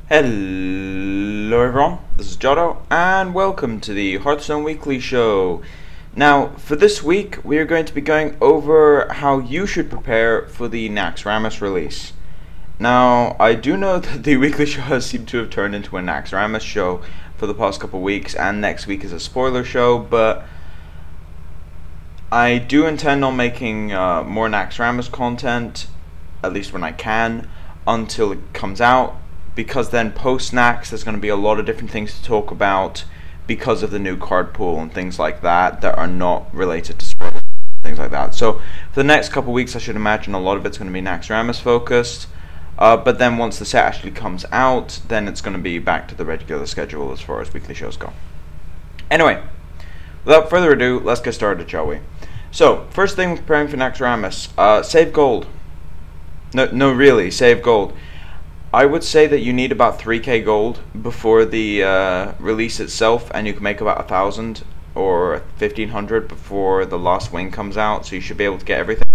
Hello everyone, this is Jotto, and welcome to the Hearthstone Weekly Show. Now, for this week, we are going to be going over how you should prepare for the Naxxramas release. Now, I do know that the weekly show has seemed to have turned into a Naxxramas show for the past couple weeks, and next week is a spoiler show, but I do intend on making more Naxxramas content, at least when I can, until it comes out. Because then post-Naxx there's going to be a lot of different things to talk about because of the new card pool and things like that are not related to spoilers, things like that. So for the next couple of weeks I should imagine a lot of it's going to be Naxxramas focused, but then once the set actually comes out, then it's going to be back to the regular schedule as far as weekly shows go. Anyway, without further ado, let's get started, shall we? So first thing, preparing for Naxxramas, save gold. No really, save gold. I would say that you need about 3k gold before the release itself, and you can make about 1,000 or 1,500 before the last wing comes out, so you should be able to get everything.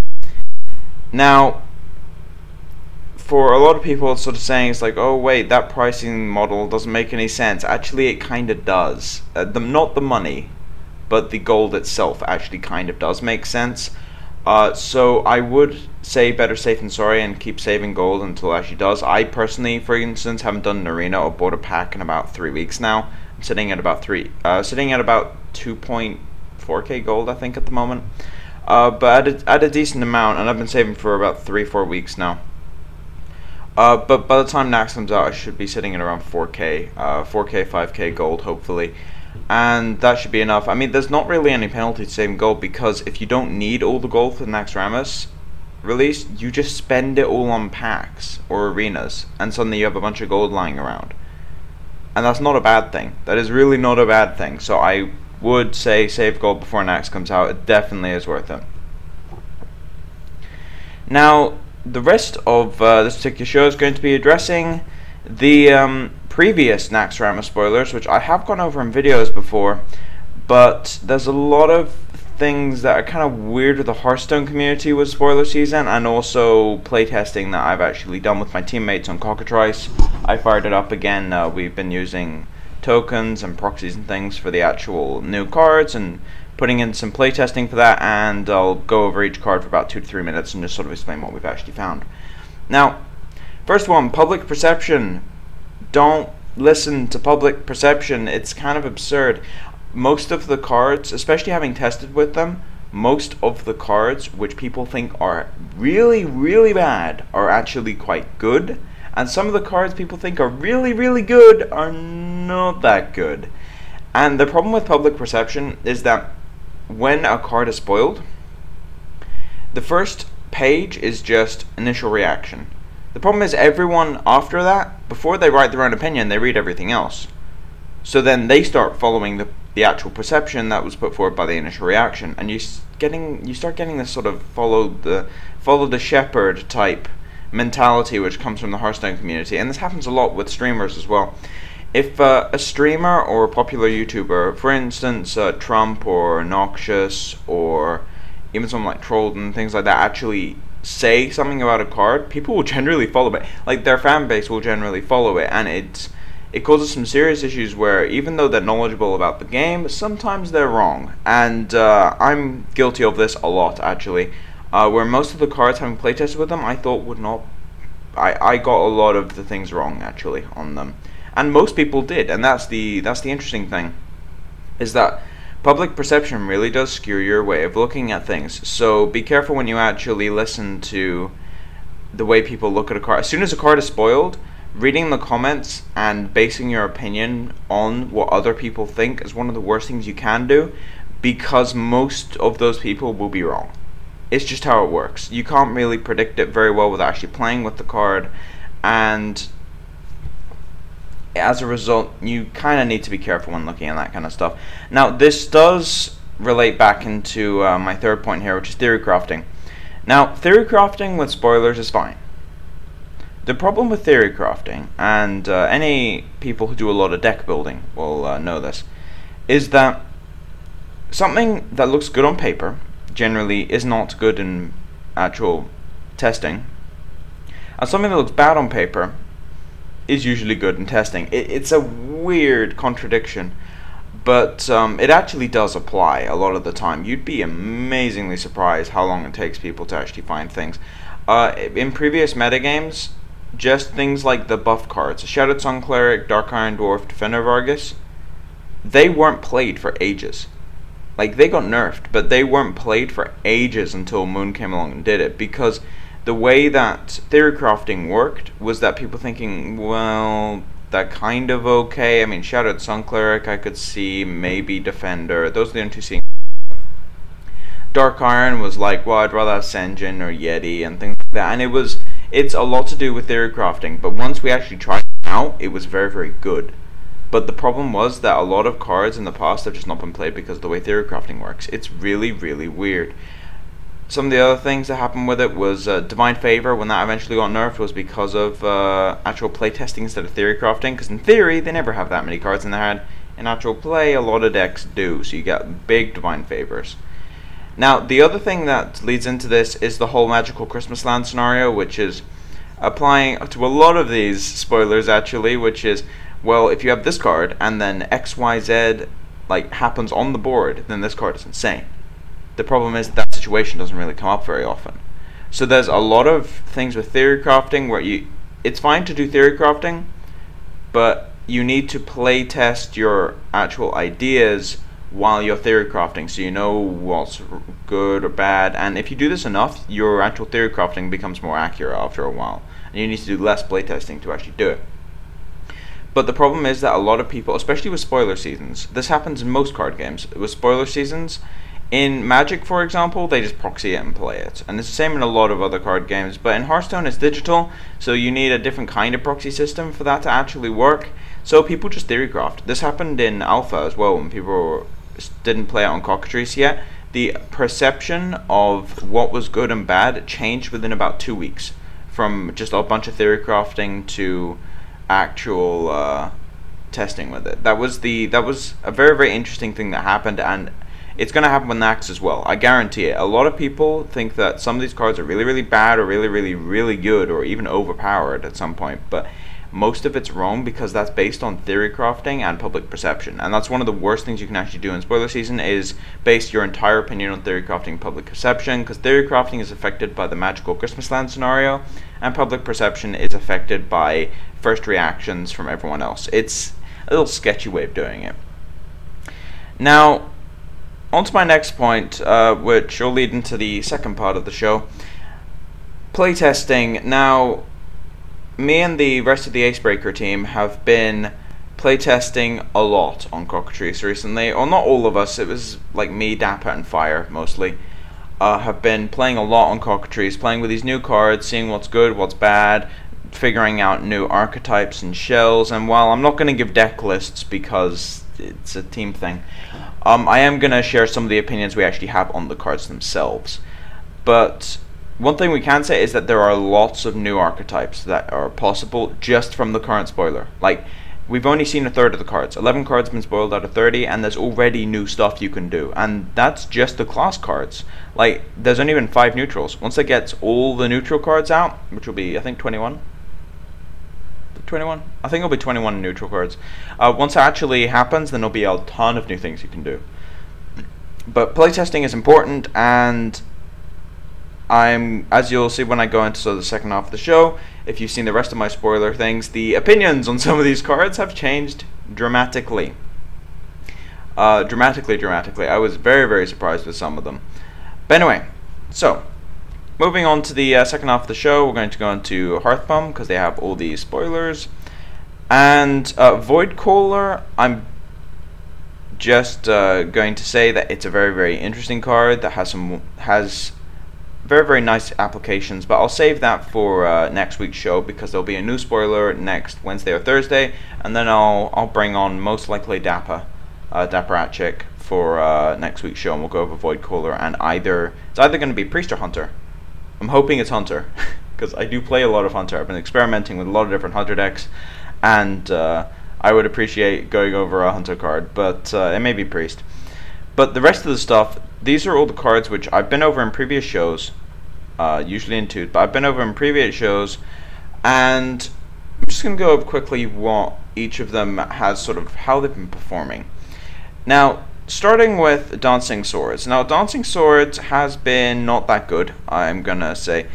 Now, for a lot of people it's sort of saying, it's like, oh wait, that pricing model doesn't make any sense. Actually it kind of does. Not the money, but the gold itself actually kind of does make sense. So I would say better safe than sorry and keep saving gold until it actually does. I personally, for instance, haven't done an arena or bought a pack in about 3 weeks now. I'm sitting at about 2.4k gold, I think, at the moment. But at a decent amount, and I've been saving for about 3-4 weeks now. But by the time Naxx comes out, I should be sitting at around 4k, 5k gold, hopefully. And that should be enough. I mean, there's not really any penalty to saving gold, because if you don't need all the gold for the Naxxramas release, you just spend it all on packs or arenas, and suddenly you have a bunch of gold lying around. And that's not a bad thing. That is really not a bad thing. So I would say save gold before Naxx comes out. It definitely is worth it. Now, the rest of this particular show is going to be addressing the previous Naxxramas spoilers, which I have gone over in videos before, but there's a lot of things that are kind of weird with the Hearthstone community with spoiler season, and also playtesting that I've actually done with my teammates on Cockatrice. I fired it up again. We've been using tokens and proxies and things for the actual new cards, and putting in some playtesting for that, and I'll go over each card for about 2 to 3 minutes and just sort of explain what we've actually found. Now, first one, public perception. Don't listen to public perception. It's kind of absurd. Most of the cards, especially having tested with them, most of the cards which people think are really, really bad are actually quite good. And some of the cards people think are really, really good are not that good. And the problem with public perception is that when a card is spoiled, the first page is just initial reaction. The problem is everyone after that, before they write their own opinion, they read everything else. So then they start following the actual perception that was put forward by the initial reaction, and you start getting this sort of follow the shepherd type mentality which comes from the Hearthstone community, and this happens a lot with streamers as well. If a streamer or a popular YouTuber, for instance Trump or Noxious or even someone like Trolled and things like that, actually say something about a card, people will generally follow it. Like, their fan base will generally follow it, and it causes some serious issues where even though they're knowledgeable about the game, sometimes they're wrong. And I'm guilty of this a lot, actually, where most of the cards, having playtested with them, I thought would not. I got a lot of the things wrong actually on them, and most people did, and that's the interesting thing, is that public perception really does skew your way of looking at things. So be careful when you actually listen to the way people look at a card. As soon as a card is spoiled, reading the comments and basing your opinion on what other people think is one of the worst things you can do, because most of those people will be wrong. It's just how it works. You can't really predict it very well without actually playing with the card, and as a result, you kind of need to be careful when looking at that kind of stuff. Now, this does relate back into my third point here, which is theory crafting. Now, theory crafting with spoilers is fine. The problem with theory crafting, and any people who do a lot of deck building will know this, is that something that looks good on paper generally is not good in actual testing, and something that looks bad on paper is usually good in testing. It's a weird contradiction, but it actually does apply a lot of the time. You'd be amazingly surprised how long it takes people to actually find things. In previous metagames, just things like the buff cards, Shattered Sun Cleric, Dark Iron Dwarf, Defender of Argus, they weren't played for ages. Like, they got nerfed, but they weren't played for ages until Moon came along and did it, because the way that theory crafting worked was that people thinking, well, that kind of okay. I mean, Shattered Sun Cleric I could see, maybe Defender, those are the only two seeing. Dark Iron was like, well, I'd rather have Senjin or Yeti and things like that, and it's a lot to do with theory crafting, but once we actually tried it out, it was very, very good. But the problem was that a lot of cards in the past have just not been played because of the way theory crafting works. It's really, really weird. Some of the other things that happened with it was Divine Favor, when that eventually got nerfed, was because of actual playtesting instead of theory crafting, because in theory they never have that many cards in their hand. In actual play, a lot of decks do, so you get big Divine Favors. Now, the other thing that leads into this is the whole Magical Christmas Land scenario, which is applying to a lot of these spoilers actually, which is, well, if you have this card and then XYZ like happens on the board, then this card is insane. The problem is that situation doesn't really come up very often. So there's a lot of things with theory crafting where it's fine to do theory crafting, but you need to play test your actual ideas while you're theory crafting, so you know what's good or bad. And if you do this enough, your actual theory crafting becomes more accurate after a while, and you need to do less playtesting to actually do it. But the problem is that a lot of people, especially with spoiler seasons, this happens in most card games, with spoiler seasons, in Magic for example, they just proxy it and play it, and it's the same in a lot of other card games, but in Hearthstone it's digital, so you need a different kind of proxy system for that to actually work, so people just theory craft. This happened in Alpha as well, when people didn't play it on Cockatrice yet. The perception of what was good and bad changed within about 2 weeks, from just a bunch of theory crafting to actual testing with it. That was a very, very interesting thing that happened, and it's going to happen with Nax as well. I guarantee it. A lot of people think that some of these cards are really, really bad or really, really, really good or even overpowered at some point, but most of it's wrong, because that's based on theory crafting and public perception, and that's one of the worst things you can actually do in spoiler season, is base your entire opinion on theory crafting and public perception, because theory crafting is affected by the Magical Christmas Land scenario, and public perception is affected by first reactions from everyone else. It's a little sketchy way of doing it. Now, on to my next point, which will lead into the second part of the show, playtesting. Now, me and the rest of the Acebreaker team have been playtesting a lot on Cockatrice recently, or not all of us, it was like me, Dapper, and Fire mostly, have been playing a lot on Cockatrice, playing with these new cards, seeing what's good, what's bad, figuring out new archetypes and shells. And while I'm not going to give deck lists because it's a team thing, I am going to share some of the opinions we actually have on the cards themselves. But one thing we can say is that there are lots of new archetypes that are possible just from the current spoiler. Like, we've only seen a third of the cards. 11 cards have been spoiled out of 30, and there's already new stuff you can do. And that's just the class cards. Like, there's only been 5 neutrals. Once they get all the neutral cards out, which will be, I think, 21? 21? I think it'll be 21 neutral cards. Once that actually happens, then there'll be a ton of new things you can do. But playtesting is important, and as you'll see when I go into the second half of the show, if you've seen the rest of my spoiler things, the opinions on some of these cards have changed dramatically. Dramatically. I was very, very surprised with some of them. But anyway, so moving on to the second half of the show, we're going to go into Hearthbum, because they have all these spoilers. And Voidcaller, I'm just going to say that it's a very, very interesting card that has very, very nice applications, but I'll save that for next week's show, because there'll be a new spoiler next Wednesday or Thursday, and then I'll bring on most likely Dapper Atchik for next week's show, and we'll go over Voidcaller, and it's either going to be Priest or Hunter. I'm hoping it's Hunter, because I do play a lot of Hunter. I've been experimenting with a lot of different Hunter decks, and I would appreciate going over a Hunter card, but it may be Priest. But the rest of the stuff, these are all the cards which I've been over in previous shows, usually in Toot, but I've been over in previous shows, and I'm just going to go over quickly what each of them has, sort of how they've been performing. Now, starting with Dancing Swords. Now, Dancing Swords has been not that good, I'm going to say.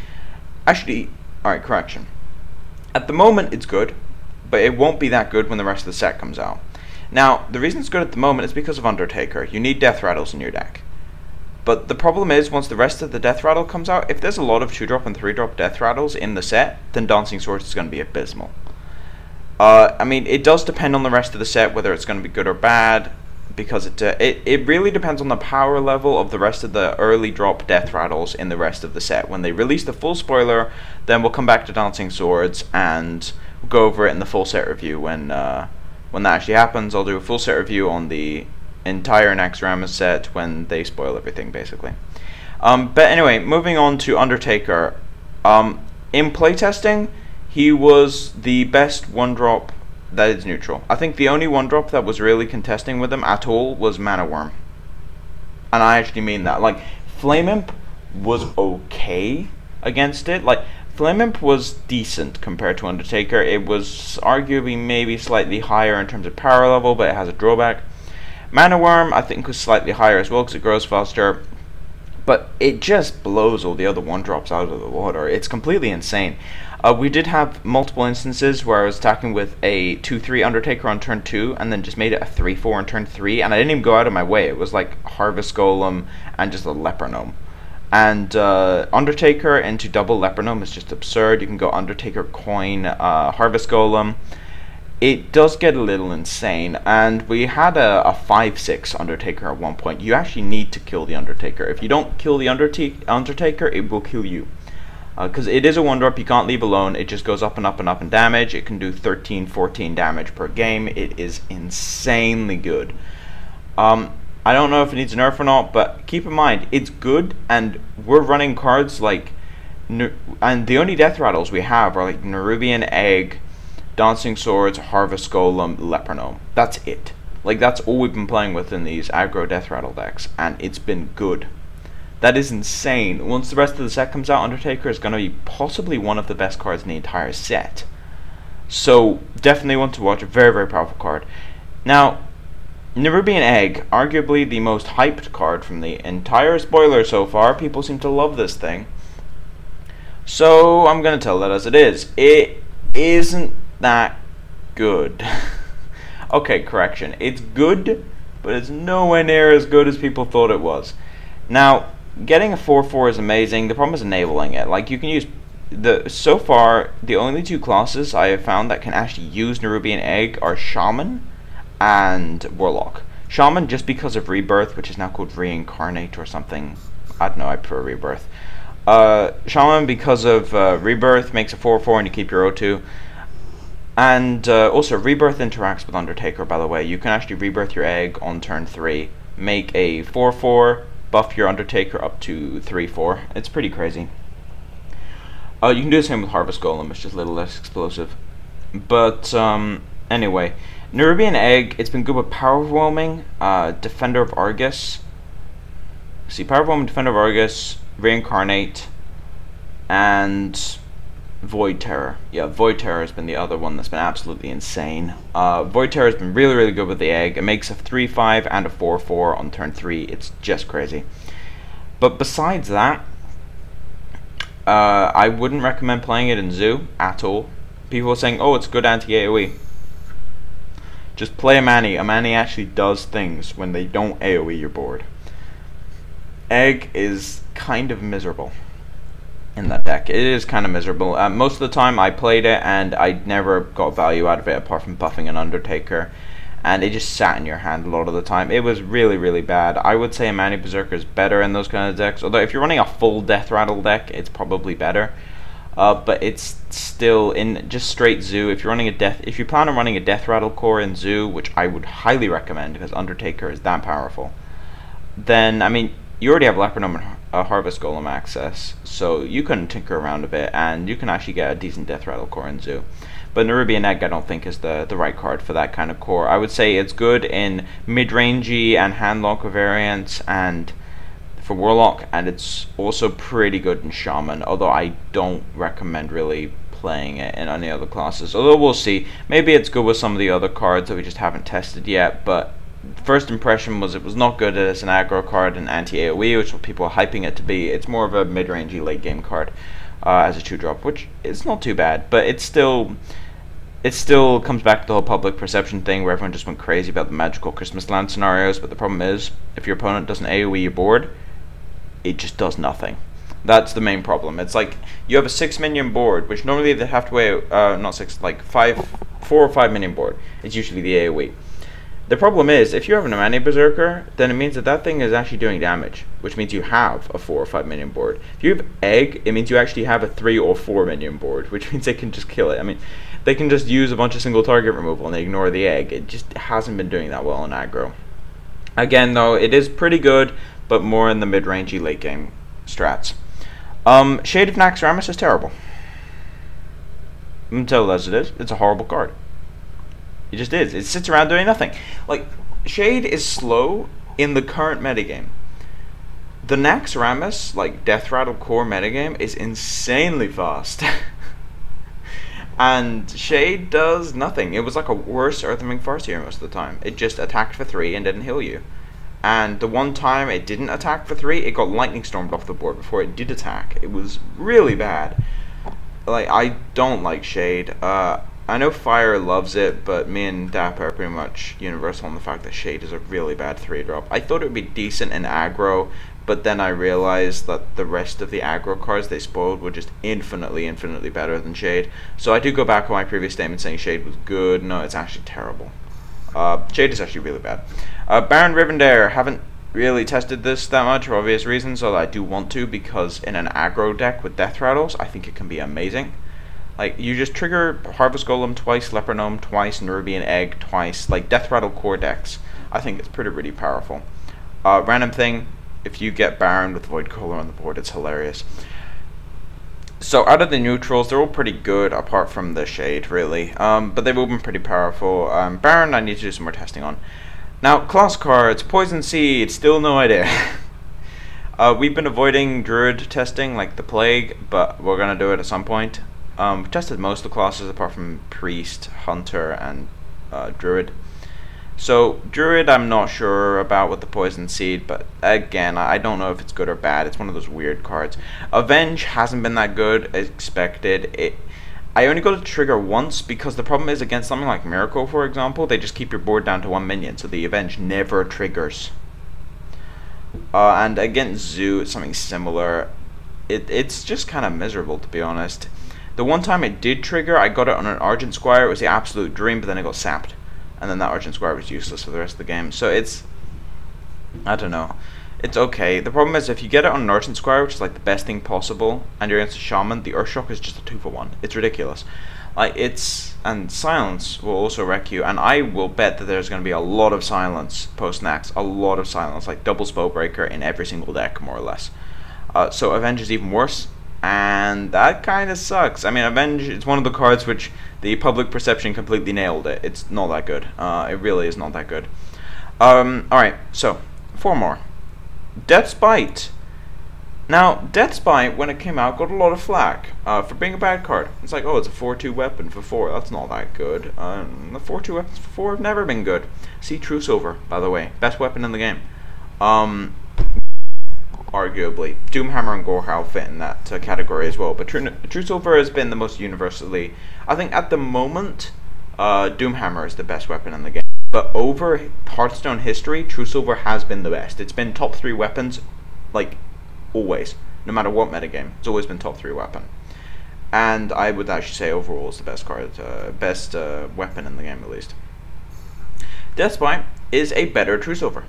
Actually, alright, correction. At the moment, it's good, but it won't be that good when the rest of the set comes out. Now, the reason it's good at the moment is because of Undertaker. You need Death Rattles in your deck. But the problem is, once the rest of the Death Rattle comes out, if there's a lot of 2-drop and 3-drop Death Rattles in the set, then Dancing Swords is going to be abysmal. I mean, it does depend on the rest of the set, whether it's going to be good or bad, because it really depends on the power level of the rest of the early drop Death Rattles in the rest of the set. When they release the full spoiler, then we'll come back to Dancing Swords and go over it in the full set review. When that actually happens, I'll do a full set review on the entire Naxxramas set when they spoil everything, basically. But anyway, moving on to Undertaker. In playtesting, he was the best 1-drop that is neutral. I think the only 1-drop that was really contesting with him at all was Mana Worm. And I actually mean that. Like, Flame Imp was okay against it. Like, Flame Imp was decent compared to Undertaker. It was arguably maybe slightly higher in terms of power level, but it has a drawback. Mana Worm, I think, was slightly higher as well because it grows faster. But it just blows all the other 1-drops out of the water. It's completely insane. We did have multiple instances where I was attacking with a 2-3 Undertaker on turn 2 and then just made it a 3-4 on turn 3, and I didn't even go out of my way. It was like Harvest Golem and just a Leper Gnome. And Undertaker into double Leper Gnome is just absurd. You can go Undertaker Coin, Harvest Golem. It does get a little insane, and we had a 5-6 Undertaker at one point. You actually need to kill the Undertaker. If you don't kill the Undertaker, it will kill you. Because it is a 1-drop, you can't leave alone. It just goes up and up and up in damage. It can do 13, 14 damage per game. It is insanely good. I don't know if it needs a nerf or not, but keep in mind, it's good, and we're running cards like... And the only Death Rattles we have are like Nerubian Egg, Dancing Swords, Harvest Golem, Leper Gnome. That's it. Like, that's all we've been playing with in these aggro Death Rattle decks, and it's been good. That is insane. Once the rest of the set comes out, Undertaker is going to be possibly one of the best cards in the entire set. So, definitely want to watch. A very, very powerful card. Now, Nerubian Egg, arguably the most hyped card from the entire spoiler so far. People seem to love this thing. So, I'm going to tell that as it is. It isn't that good. Okay, correction. It's good, but it's nowhere near as good as people thought it was. Now, getting a 4-4 is amazing. The problem is enabling it. Like, you can use so far the only 2 classes I have found that can actually use Nerubian Egg are Shaman and Warlock. Shaman just because of Rebirth, which is now called Reincarnate or something. I don't know, I prefer Rebirth. Shaman because of Rebirth makes a 4-4 and you keep your O2. And also Rebirth interacts with Undertaker, by the way. You can actually Rebirth your Egg on turn 3, make a 4-4, buff your Undertaker up to 3-4. It's pretty crazy. You can do the same with Harvest Golem, it's just a little less explosive. But anyway, Nerubian Egg, it's been good with Power Overwhelming, Defender of Argus. See, Power Overwhelming, Defender of Argus, Reincarnate, and Void Terror. Yeah, Void Terror has been the other one that's been absolutely insane. Void Terror has been really, really good with the Egg. It makes a 3-5 and a 4-4 on turn 3. It's just crazy. But besides that, I wouldn't recommend playing it in Zoo at all. People are saying, oh, it's good anti-AoE. Just play a Manny. A Manny actually does things when they don't AoE your board. Egg is kind of miserable in that deck. It is kind of miserable. Most of the time I played it and I never got value out of it apart from buffing an Undertaker, and it just sat in your hand a lot of the time. It was really, really bad. I would say a Manny Berserker is better in those kind of decks, although if you're running a full Death Rattle deck, it's probably better. But it's still in just straight Zoo. If you plan on running a Death Rattle core in Zoo, which I would highly recommend because Undertaker is that powerful, then I mean you already have Leper Gnome and Harvest Golem access, so you can tinker around a bit and you can actually get a decent Death Rattle core in Zoo. But Nerubian Egg I don't think is the right card for that kind of core. I would say it's good in mid-rangey and handlock variants and for Warlock, and it's also pretty good in Shaman, although I don't recommend really playing it in any other classes. Although we'll see. Maybe it's good with some of the other cards that we just haven't tested yet, but first impression was it was not good as an aggro card and anti-AoE, which what people are hyping it to be. It's more of a mid-rangey late game card as a 2-drop, which is not too bad, but it still comes back to the whole public perception thing where everyone just went crazy about the magical Christmas land scenarios. But the problem is, if your opponent doesn't AoE your board, it just does nothing. That's the main problem. It's like you have a 6-minion board, which normally they have to weigh not 6, like 4 or 5 minion board. It's usually the AoE. The problem is, if you have an Amani Berserker, then it means that that thing is actually doing damage, which means you have a 4 or 5 minion board. If you have Egg, it means you actually have a 3 or 4 minion board, which means they can just kill it. I mean, they can just use a bunch of single target removal and they ignore the Egg. It just hasn't been doing that well in aggro. Again, though, it is pretty good, but more in the mid-rangey late game strats. Shade of Naxxramas is terrible. I'm gonna tell it as it is. It's a horrible card. It just is. It sits around doing nothing. Like, Shade is slow in the current metagame. The Naxxramas, like, Death Rattle core metagame is insanely fast. And Shade does nothing. It was like a worse Earthring Farseer most of the time. It just attacked for 3 and didn't heal you. And the one time it didn't attack for 3, it got Lightning Stormed off the board before it did attack. It was really bad. Like, I don't like Shade. I know Fire loves it, but me and Dapper are pretty much universal on the fact that Shade is a really bad 3-drop. I thought it would be decent in aggro, but then I realized that the rest of the aggro cards they spoiled were just infinitely better than Shade. So I do go back on my previous statement saying Shade was good. No, it's actually terrible. Shade is actually really bad. Baron Rivendare, haven't really tested this that much for obvious reasons, although I do want to, because in an aggro deck with Death Rattles, I think it can be amazing. Like, you just trigger Harvest Golem twice, Leper Gnome twice, Nerubian Egg twice, like Death Rattle core decks. I think it's pretty powerful. Random thing, if you get Baron with Void Caller on the board, it's hilarious. So out of the neutrals, they're all pretty good, apart from the Shade, really. But they've all been pretty powerful. Baron, I need to do some more testing on. Now, class cards, Poison Seed, still no idea. We've been avoiding Druid testing like the plague, but we're going to do it at some point. We've tested most of the classes apart from Priest, Hunter, and Druid. So, Druid I'm not sure about with the Poison Seed, but again, I don't know if it's good or bad. It's one of those weird cards. Avenge hasn't been that good as expected. I only got a trigger once because the problem is against something like Miracle, for example, they just keep your board down to 1 minion, so the Avenge never triggers. And against Zoo, it's something similar. It's just kind of miserable, to be honest. The one time it did trigger, I got it on an Argent Squire. It was the absolute dream, but then it got sapped. And then that Argent Squire was useless for the rest of the game. So it's, I don't know. It's okay. The problem is if you get it on an Argent Squire, which is like the best thing possible, and you're against a Shaman, the Earthshock is just a 2-for-1. It's ridiculous. Like, and Silence will also wreck you, and I will bet that there's going to be a lot of Silence post-Nax. A lot of Silence, like double Spellbreaker in every single deck, more or less. So Avenge is even worse. And that kind of sucks. I mean, Avenge is one of the cards which the public perception completely nailed it. It's not that good. It really is not that good. Alright, so 4 more. Death's Bite. Now, Death's Bite, when it came out, got a lot of flack for being a bad card. It's like, oh, it's a 4-2 weapon for 4. That's not that good. The 4-2 weapons for 4 have never been good. See Truceover, by the way. Best weapon in the game. Arguably. Doomhammer and Gorehowl fit in that category as well. But Truceover has been the most universally... I think at the moment, Doomhammer is the best weapon in the game. But over Hearthstone history, Truceover has been the best. It's been top 3 weapons, like, always. No matter what metagame. It's always been top 3 weapon. And I would actually say overall it's the best card, best weapon in the game at least. Deathspite is a better Truceover.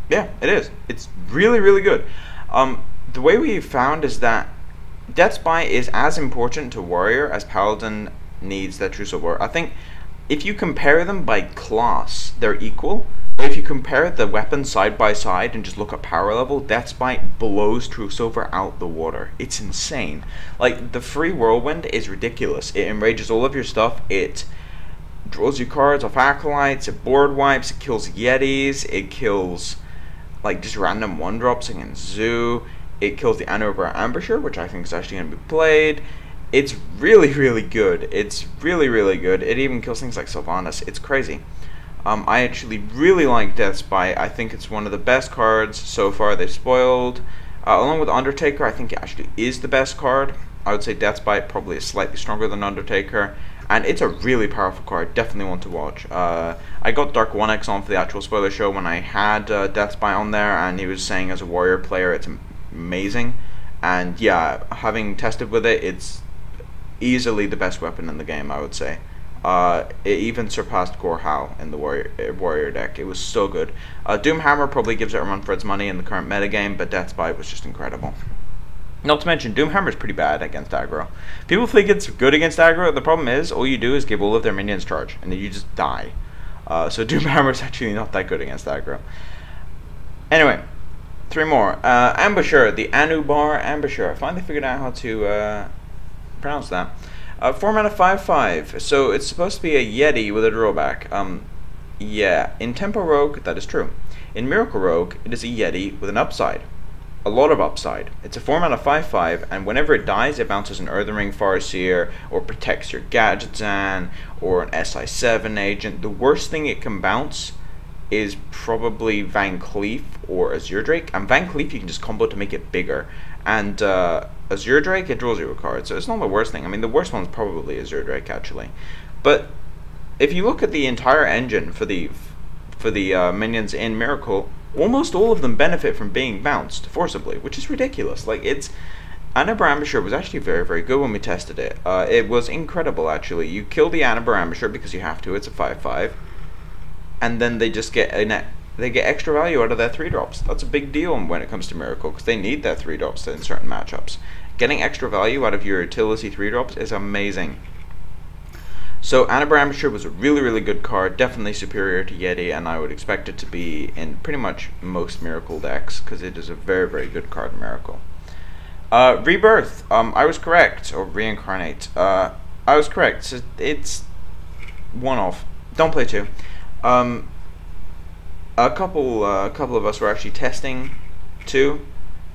Yeah, it is. It's really good. The way we found is that Deathspite is as important to Warrior as Paladin needs that Truceover. I think if you compare them by class, they're equal. But if you compare the weapons side by side and just look at power level, Deathspite blows Truceover out the water. It's insane. Like, the free Whirlwind is ridiculous. It enrages all of your stuff. It draws you cards off Acolytes. It board wipes. It kills Yetis. It kills... like just random 1-drops against Zoo. It kills the Anubra Ambusher, which I think is actually going to be played. It's really, really good. It's really, really good. It even kills things like Sylvanas. It's crazy. I actually really like Death's Bite. I think it's one of the best cards so far they've spoiled. Along with Undertaker, I think it actually is the best card. I would say Death's Bite probably is slightly stronger than Undertaker. And it's a really powerful card. Definitely one to watch. I got Dark 1X on for the actual spoiler show when I had Death's Bite on there, and he was saying as a warrior player it's amazing. And yeah, having tested with it, it's easily the best weapon in the game, I would say. It even surpassed Gore Hal in the warrior deck. It was so good. Doomhammer probably gives it a run for its money in the current metagame, but Death's Bite was just incredible. Not to mention, Doomhammer is pretty bad against aggro. People think it's good against aggro. The problem is, all you do is give all of their minions charge, and then you just die. So Doomhammer is actually not that good against aggro. Anyway, 3 more. Ambusher, the Anubar Ambusher. I finally figured out how to pronounce that. 4 mana 5/5. So it's supposed to be a Yeti with a drawback. Yeah, in Tempo Rogue, that is true. In Miracle Rogue, it is a Yeti with an upside. A lot of upside. It's a 4 mana 5/5, and whenever it dies, it bounces an Earthen Ring Farseer, or protects your Gadgetzan, or an SI7 agent. The worst thing it can bounce is probably Van Cleef or Azure Drake. And Van Cleef you can just combo to make it bigger. And Azure Drake, it draws you a card, so it's not the worst thing. I mean, the worst one's probably Azure Drake, actually. But if you look at the entire engine for the minions in Miracle, almost all of them benefit from being bounced forcibly, which is ridiculous. Like, it's... Anubar Ambusher was actually very, very good when we tested it. It was incredible, actually. You kill the Anubar Ambusher because you have to, it's a 5/5. And then they just get they get extra value out of their 3-drops. That's a big deal when it comes to Miracle, because they need their 3-drops in certain matchups. Getting extra value out of your utility 3-drops is amazing. So Anubar Ambusher was a really, really good card, definitely superior to Yeti, and I would expect it to be in pretty much most Miracle decks, because it is a very, very good card in Miracle. Rebirth, I was correct, or Reincarnate. I was correct, so it's one-off. Don't play 2. A couple of us were actually testing 2,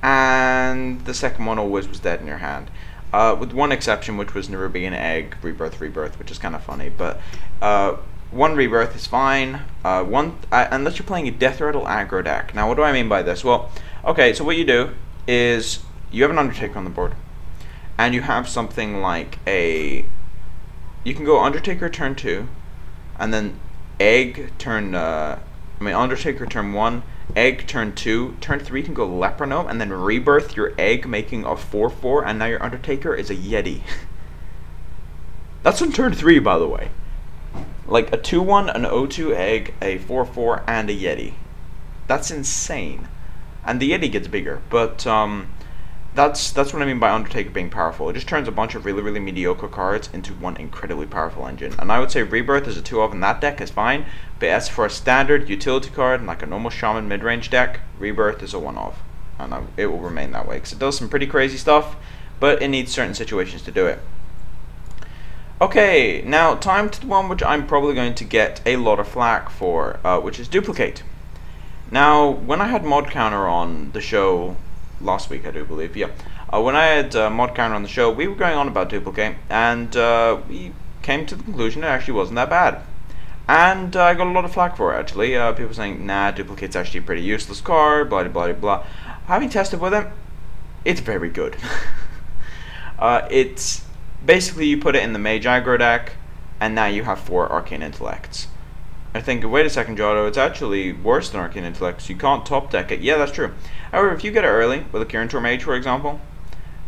and the second one always was dead in your hand. With one exception, which was Nerubian Egg, Rebirth, which is kind of funny, but 1 Rebirth is fine, unless you're playing a Death Rattle aggro deck. Now, what do I mean by this? Well, okay, so what you do is you have an Undertaker on the board, and you have something like a... You can go Undertaker turn 2, and then Egg turn... Undertaker turn 1, Egg turn 2, turn 3 can go Lepronome, and then Rebirth your Egg, making a 4/4, and now your Undertaker is a Yeti. That's on turn 3, by the way. Like a 2/1, an O2 Egg, a 4/4, and a Yeti. That's insane. And the Yeti gets bigger, but that's what I mean by Undertaker being powerful. It just turns a bunch of really, really mediocre cards into one incredibly powerful engine. And I would say Rebirth is a 2-of in that deck is fine, but as for a standard utility card, like a normal Shaman mid-range deck, Rebirth is a 1-of. And it will remain that way, because it does some pretty crazy stuff, but it needs certain situations to do it. Okay, now time to the one which I'm probably going to get a lot of flack for, which is Duplicate. Now, when I had Mod Counter on the show last week, I do believe, yeah. When I had Mod Counter on the show, we were going on about Duplicate, and we came to the conclusion it actually wasn't that bad. And I got a lot of flack for it, actually. People saying, nah, Duplicate's actually a pretty useless card, blah, blah, blah, blah. Having tested with it, it's very good. It's basically you put it in the Mage aggro deck, and now you have 4 Arcane Intellects. I think, wait a second, Jotto, it's actually worse than Arcane Intellects. You can't top deck it. Yeah, that's true. However, if you get it early, with a Kirin Mage, for example,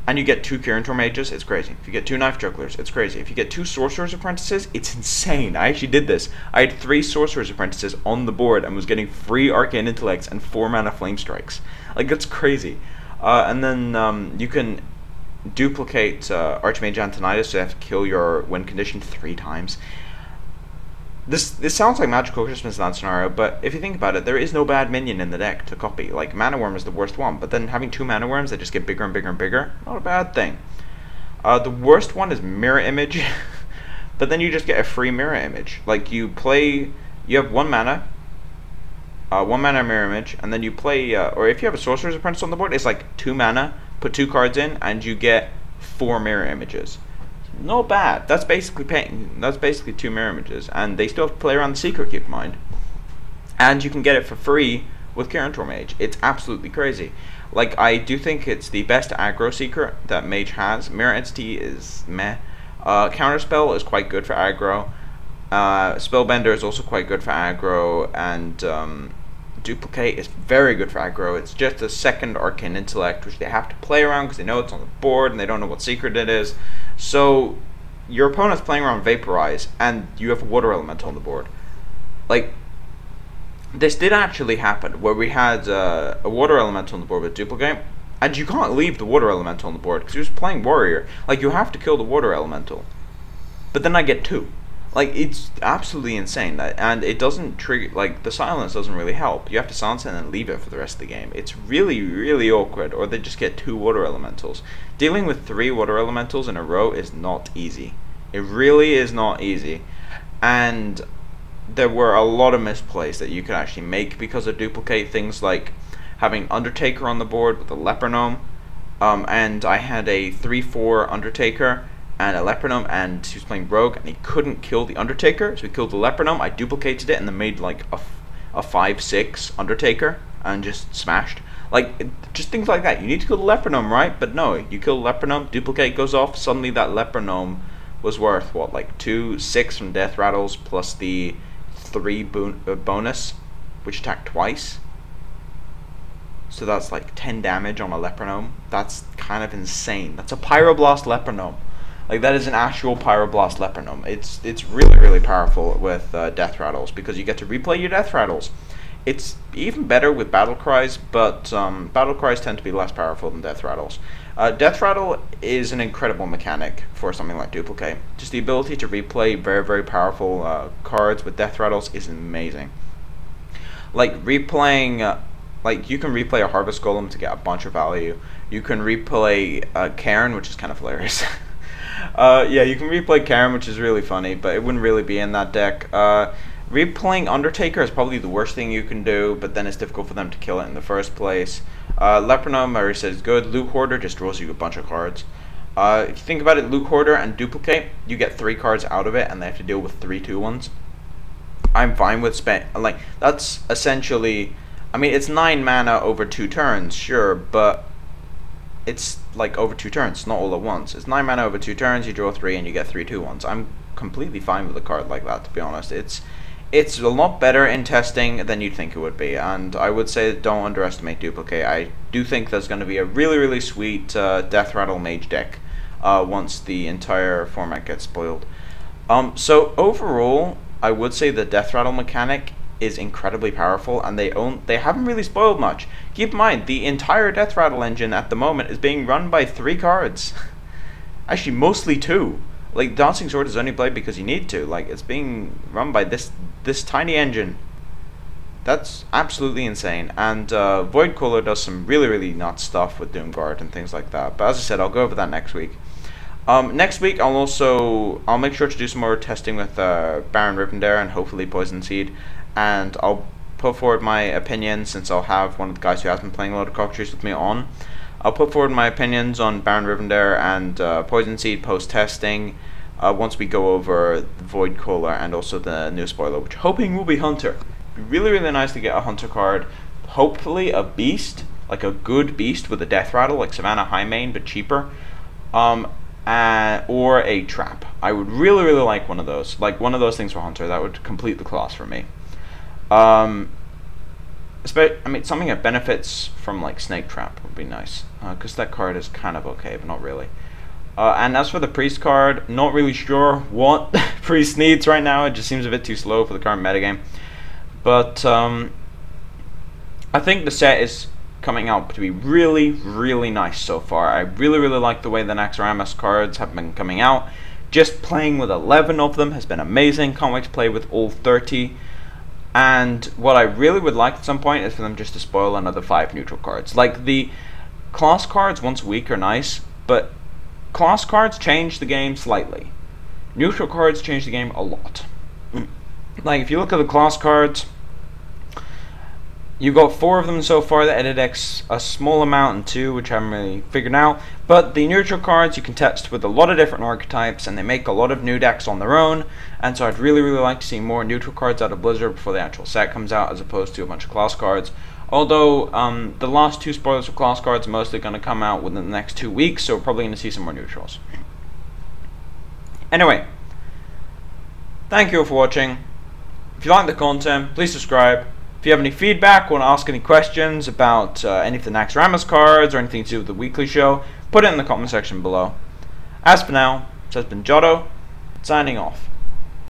and you get 2 Kirin Mages, it's crazy. If you get 2 Knife Jugglers, it's crazy. If you get 2 Sorcerer's Apprentices, it's insane. I actually did this. I had 3 Sorcerer's Apprentices on the board and was getting 3 Arcane Intellects and 4 mana Flame Strikes. Like, that's crazy. And then you can duplicate Archmage Antonidas, so you have to kill your win condition 3 times. This sounds like Magical Christmas in that scenario, but if you think about it, there is no bad minion in the deck to copy. Like, Mana Worm is the worst one, but then having 2 Mana Worms that just get bigger and bigger and bigger, not a bad thing. The worst one is Mirror Image, but then you just get a free Mirror Image. Like, you have 1 mana, 1 mana Mirror Image, and then you play, or if you have a Sorcerer's Apprentice on the board, it's like 2 mana, put 2 cards in, and you get 4 Mirror Images. not bad. That's basically painting. That's basically 2 mirror images, and they still have to play around the secret, keep in mind. And you can get it for free with Kirantor Mage. It's absolutely crazy. Like, I do think it's the best aggro secret that Mage has. Mirror Entity is meh. Counterspell is quite good for aggro. Spellbender is also quite good for aggro, and Duplicate is very good for aggro. It's just a second Arcane Intellect, which they have to play around because they know it's on the board and they don't know what secret it is. So your opponent's playing around Vaporize, and you have a Water Elemental on the board. Like, this did actually happen, where we had a Water Elemental on the board with Duplicate, and you can't leave the Water Elemental on the board because he was playing Warrior. Like, you have to kill the Water Elemental. But then I get 2. Like, it's absolutely insane, and it doesn't trigger, like, the silence doesn't really help. You have to silence it and then leave it for the rest of the game. It's really, really awkward, or they just get 2 Water Elementals. Dealing with 3 Water Elementals in a row is not easy. It really is not easy. And there were a lot of misplays that you could actually make because of Duplicate, things like having Undertaker on the board with a Leper-Gnome, and I had a 3/4 Undertaker and a Leper-Gnome, and he was playing Rogue, and he couldn't kill the Undertaker, so he killed the Leper-Gnome. I duplicated it and then made like a 5/6 Undertaker and just smashed. Like, just things like that. You need to kill the Leper-Gnome, right? But no, you kill the Leper-Gnome, Duplicate goes off, suddenly that Leper-Gnome was worth, what, like 2/6 from Death Rattles plus the 3 bonus, which attacked twice. So that's like 10 damage on a Leper-Gnome. That's kind of insane. That's a Pyroblast Leper-Gnome. Like, that is an actual Pyroblast Leper-Gnome. It's really, really powerful with Death Rattles, because you get to replay your Death Rattles. It's even better with Battle Cries, but Battle Cries tend to be less powerful than Death Rattles. Death Rattle is an incredible mechanic for something like Duplicate. Just the ability to replay very, very powerful cards with Death Rattles is amazing. Like, replaying, like, you can replay a Harvest Golem to get a bunch of value. You can replay Cairn, which is kind of hilarious. Yeah, you can replay Cairn, which is really funny, but it wouldn't really be in that deck. Replaying Undertaker is probably the worst thing you can do, but then it's difficult for them to kill it in the first place. Leper-Gnome, I already said, is good. Loot Hoarder just draws you a bunch of cards. If you think about it, Loot Hoarder and Duplicate, you get 3 cards out of it, and they have to deal with 3 2/1s. I'm fine with like, that's essentially, I mean, it's 9 mana over 2 turns, sure, but it's like over 2 turns, not all at once. It's 9 mana over 2 turns, you draw 3 and you get 3 2/1s. I'm completely fine with a card like that, to be honest. It's a lot better in testing than you'd think it would be, and I would say don't underestimate Duplicate. I do think there's going to be a really, really sweet Death Rattle Mage deck once the entire format gets spoiled. So overall, I would say the Death Rattle mechanic is incredibly powerful, and they haven't really spoiled much. Keep in mind, the entire Death Rattle engine at the moment is being run by 3 cards. Actually, mostly 2. Like, Dancing Sword is only played because you need to. Like, it's being run by this tiny engine. That's absolutely insane. And Void Cooler does some really, really nuts stuff with Doomguard and things like that. But as I said, I'll go over that next week. Next week, I'll make sure to do some more testing with Baron Rivendare and hopefully Poison Seed. And I'll put forward my opinion, since I'll have one of the guys who has been playing a lot of Cockatrice with me on. I'll put forward my opinions on Baron Rivendare and Poison Seed post-testing once we go over the Void Cooler and also the new spoiler, which hoping will be Hunter. It'd be really, really nice to get a Hunter card. Hopefully a Beast, like a good Beast with a Death Rattle, like Savannah Highmane, but cheaper. Or a Trap. I would really, really like one of those. Like, one of those things for Hunter. That would complete the class for me. I mean, something that benefits from, like, Snake Trap would be nice, because that card is kind of okay, but not really. And as for the Priest card, not really sure what Priest needs right now. It just seems a bit too slow for the current metagame. But I think the set is coming out to be really, really nice so far. I really, really like the way the Naxxramas cards have been coming out. Just playing with 11 of them has been amazing. Can't wait to play with all 30. And what I really would like at some point is for them just to spoil another 5 neutral cards. Like, the class cards once a week are nice, but class cards change the game slightly. Neutral cards change the game a lot. Like, if you look at the class cards, You got 4 of them so far. The edit decks a small amount and 2 which I haven't really figured out. But the neutral cards you can test with a lot of different archetypes, and they make a lot of new decks on their own. And so I'd really like to see more neutral cards out of Blizzard before the actual set comes out, as opposed to a bunch of class cards. Although the last 2 spoilers for class cards are mostly going to come out within the next 2 weeks, so we're probably going to see some more neutrals. Anyway, thank you all for watching. If you like the content, please subscribe. If you have any feedback, want to ask any questions about any of the Naxxramas cards or anything to do with the weekly show, put it in the comment section below. As for now, this has been Jotto, signing off.